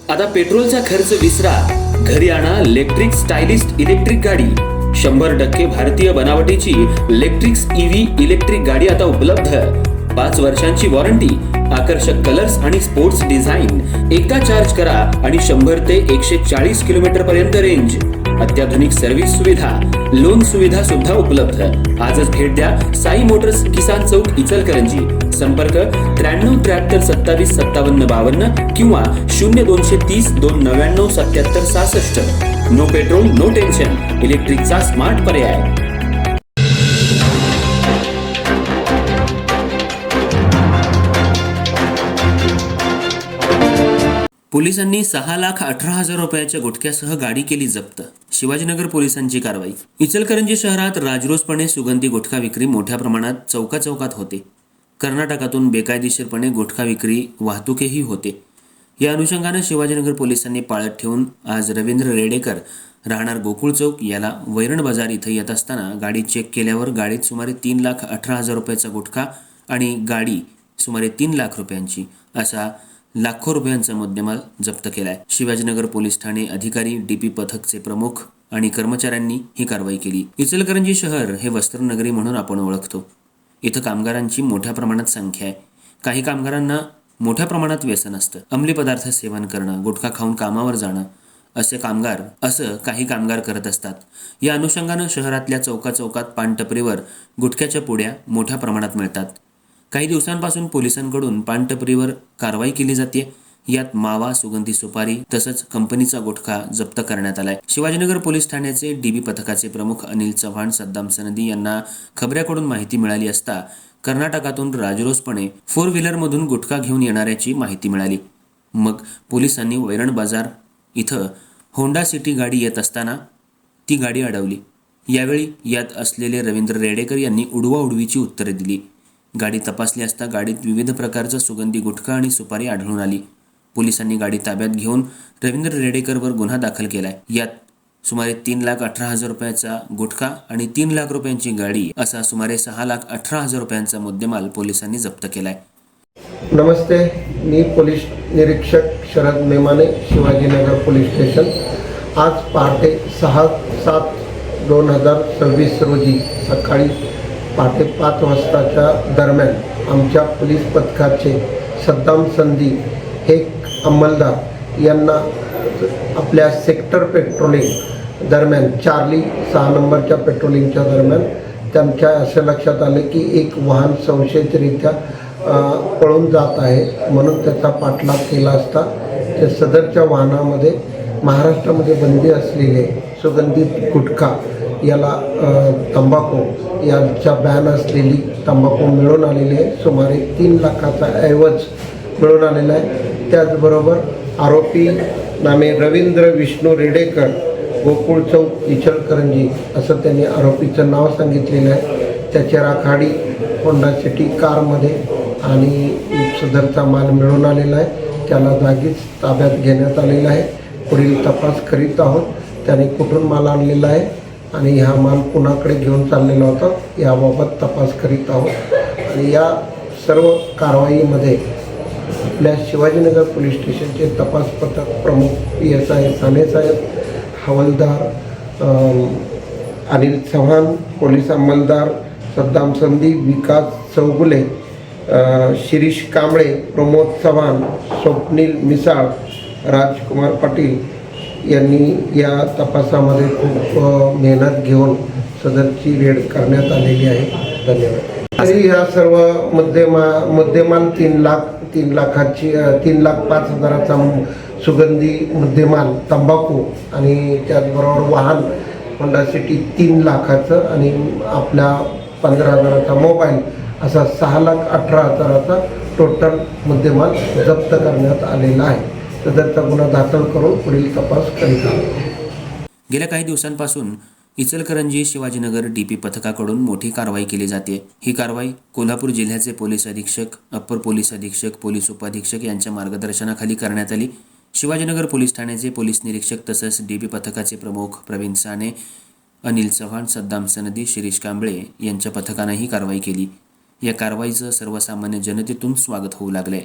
आता पेट्रोलचा खर्च विसरा, घरी आणा इलेक्ट्रिक स्टायलिस्ट इलेक्ट्रिक गाडी। 100% भारतीय बनावटीची इलेक्ट्रिक्स ईव्ही इलेक्ट्रिक गाडी आता उपलब्ध। 5 वर्षांची वॉरंटी, आकर्षक कलर्स आणि स्पोर्ट्स डिझाइन। एकदा चार्ज करा आणि 100 ते 140 किलोमीटर पर्यंत रेंज। अत्याधुनिक सर्व्हिस सुविधा, लोन सुविधा सुद्धा उपलब्ध। आजच भेट द्या साई मोटर्स, किसान चौक, इचलकरंजी। संपर्क 93 73 27 57 52 किंवा 0230 299 77 66। नो पेट्रोल नो टेन्शन, इलेक्ट्रिकचा स्मार्ट पर्याय। पोलिसांनी 6,18,000 रुपयाच्या गुटख्यासह गाडी केली जप्त। शिवाजीनगर पोलिसांची कारवाई। इचलकरंजी शहरात राजरोसपणे सुगंधी गुटखा विक्री मोठ्या प्रमाणात चौकाचौकात होते। कर्नाटकातून बेकायदेशीरपणे गुटखा विक्री वाहतूकही होते। या अनुषंगाने शिवाजीनगर पोलिसांनी पाळत ठेवून आज रवींद्र रेडेकर राहणार गोकुळ चौक याला वैरण बाजार इथे येत असताना गाडी चेक केल्यावर गाडीत सुमारे 3,18,000 रुपयाचा गुटखा आणि गाडी सुमारे 3 लाख रुपयांची असा लाखो रुपयांचा मुद्देमाल जप्त केलाय। शिवाजीनगर पोलीस ठाणे अधिकारी, डीपी पथकचे प्रमुख आणि कर्मचाऱ्यांनी ही कारवाई केली। इचलकरंजी शहर हे वस्त्रनगरी म्हणून आपण ओळखतो। इथं कामगारांची मोठ्या प्रमाणात संख्या आहे। काही कामगारांना मोठ्या प्रमाणात व्यसन असतं। अंमली पदार्थ सेवन करणं, गुटखा खाऊन कामावर जाणं असं काही कामगार करत असतात। या अनुषंगानं शहरातल्या चौकाचौकात पानटपरीवर गुटख्याच्या पुड्या मोठ्या प्रमाणात मिळतात। काही दिवसांपासून पोलिसांकडून पानटपरीवर कारवाई केली जाते। यात मावा, सुगंधी सुपारी तसंच कंपनीचा गुटखा जप्त करण्यात आलाय। शिवाजीनगर पोलीस ठाण्याचे डीबी पथकाचे प्रमुख अनिल चव्हाण सद्दाम सनदी यांना खबऱ्याकडून माहिती मिळाली असता कर्नाटकातून राजरोसपणे 4 व्हीलरमधून गुटखा घेऊन येणाऱ्याची माहिती मिळाली। मग पोलिसांनी वैरण बाजार इथं होंडा सिटी गाडी येत असताना ती गाडी अडवली। यावेळी यात असलेले रवींद्र रेडेकर यांनी उडवाउडवीची उत्तरे दिली। गाडी तपासली असता गाडीत विविध प्रकारचा सुगंधी गुटखा आणि सुपारी आढळून आली। पोलिसांनी गाडी ताब्यात घेऊन रवींद्र रेडेकरवर गुन्हा दाखल केलाय। यात सुमारे 3,18,000 रुपयाचा गुटखा आणि 3 लाख रुपयांची गाडी असा सुमारे 6,18,000 रुपयांचा मुद्देमाल पोलिसांनी जप्त केलाय। नमस्ते, मी पोलीस निरीक्षक शरद मेमाने, शिवाजीनगर पोलीस स्टेशन। आज पहाटे 6/7/2026 रोजी सकाळी पहाटे 5 वाजताच्या दरम्यान आमच्या पोलीस पथकाचे सद्दाम संदी हे अंमलदार यांना आपल्या सेक्टर पेट्रोलिंग दरम्यान चार्ली 6 नंबरच्या पेट्रोलिंगच्या दरम्यान त्यांच्या असे लक्षात आले की एक वाहन संशयितरित्या पळून जात आहे, म्हणून त्याचा पाठलाग केला असता त्या सदरच्या वाहनामध्ये महाराष्ट्रामध्ये बंदी असलेले सुगंधित गुटखा याला तंबाखू यांचा बॅन असलेली तंबाखू मिळून आलेली आहे। सुमारे 3 लाखाचा ऐवज मिळून आलेला आहे। त्याचबरोबर आरोपी नामे रवींद्र विष्णू रेडेकर, गोकुळ चौक, इचलकरंजी असं त्यांनी आरोपीचं नाव सांगितलेलं आहे। त्याची राखाडी होंडा सिटी कारमध्ये आणि सदरचा माल मिळून आलेला आहे। त्याला जागीच ताब्यात घेण्यात आलेला आहे। पुढील तपास करीत आहोत। त्याने कुठून माल आणलेला आहे आणि हा माल कुणाकडे घेऊन चाललेला होता याबाबत तपास करीत आहोत। आणि या सर्व कारवाईमध्ये आपल्या शिवाजीनगर पोलीस स्टेशनचे तपास पथक प्रमुख PSI साने साहेब, हवालदार अनिल चव्हाण, पोलीस अंमलदार सद्दाम संदी, विकास चौगुले, शिरीष कांबळे, प्रमोद चव्हाण, स्वप्नील मिसाळ, राजकुमार पाटील यांनी या तपासामध्ये खूप मेहनत घेऊन सदरची रेड करण्यात आलेली आहे। धन्यवाद। आणि या सर्व मुद्देमाल 3,05,000चा सुगंधी मुद्देमाल तंबाखू आणि त्याचबरोबर वाहन होंडा सिटी 3 लाखाचं आणि आपल्या 15,000चा मोबाईल असा 6,18,000चा टोटल मुद्देमाल जप्त करण्यात आलेला आहे। सदरचा गुन्हा दाखल करून पुढील तपास करीत आहोत। गेल्या काही दिवसांपासून इचलकरंजी शिवाजीनगर डीपी पथकाकडून मोठी कारवाई केली जाते। ही कारवाई कोल्हापूर जिल्ह्याचे पोलीस अधीक्षक, अप्पर पोलीस अधीक्षक, पोलीस उपाधीक्षक यांच्या मार्गदर्शनाखाली करण्यात आली। शिवाजीनगर पोलीस ठाण्याचे पोलीस निरीक्षक तसंच डीपी पथकाचे प्रमुख प्रवीण साने, अनिल चव्हाण, सद्दाम सनदी, शिरीष कांबळे यांच्या पथकानं ही कारवाई केली। या कारवाईचं सर्वसामान्य जनतेतून स्वागत होऊ लागले।